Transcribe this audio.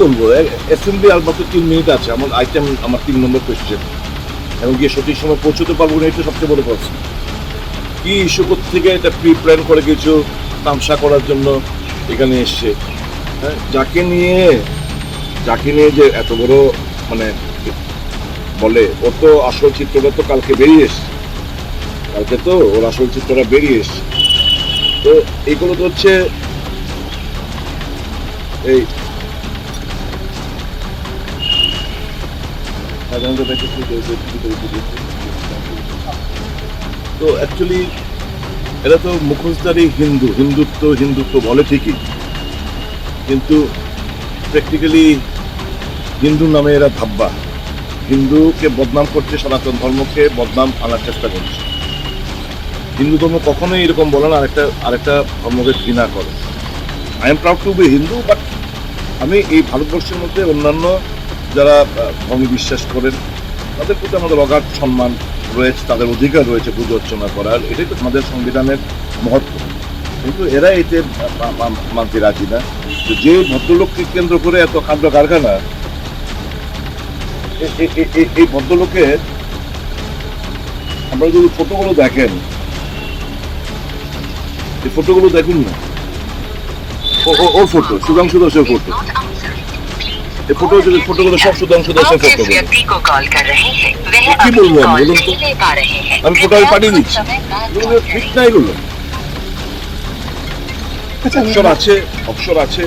বলবো, অ্যাসেম্বলি আর মাত্র 3 মিনিট আছে, আমার আইটেম আমার 3 নম্বর কোয়েশ্চেন, এবং গিয়ে সঠিক সময় পৌঁছতে পারবো না, এটা সবচেয়ে বড় প্রশ্ন। কি ইস্যু থেকে এটা প্রি প্ল্যান করে কিছু তামসা করার জন্য এখানে এসছে, হ্যাঁ, যাকে নিয়ে যে এত বড় মানে বলে, ও তো আসল চিত্রটা তো কালকে বেরিয়ে এসছে, কালকে তো ওর আসল চিত্রটা বেরিয়ে এসছে। তো এইগুলো তো হচ্ছে এই তো অ্যাকচুয়ালি এরা তো মুখোশধারী হিন্দুত্ব বলে ঠিকই, কিন্তু প্র্যাকটিক্যালি হিন্দু নামে এরা ভাববা, হিন্দুকে বদনাম করছে, সনাতন ধর্মকে বদনাম আনার চেষ্টা করছে। হিন্দু ধর্ম কখনোই এরকম বলে না আরেকটা ধর্মকে ঘৃণা করে। I am proud to be Hindu, but আমি এই ভারতবর্ষের মধ্যে অন্যান্য যারা ধর্মে বিশ্বাস করেন তাদের প্রতি আমাদের অগাধ সম্মান রয়েছে, তাদের অধিকার রয়েছে পুজো অর্চনা করার, এটাই তো আমাদের সংবিধানের মহত্ব। কিন্তু এরা এতে মানতে রাজি না। যে ভদ্রলোককে কেন্দ্র করে এত কাণ্ড কারখানা, এই ভদ্রলোকের আপনারা যদি ফটোগুলো দেখেন, এই ফটোগুলো দেখুন না, ওর ফটো, সুধাংশু দাসের ফটো, এই ফটোগুলো সব সুধাংশু দাসের ফটো। কি বলবো আমি, বলুন তো, আমি ফটো পাঠিয়ে দিচ্ছি, ঠিক না এগুলো? অক্ষর আছে,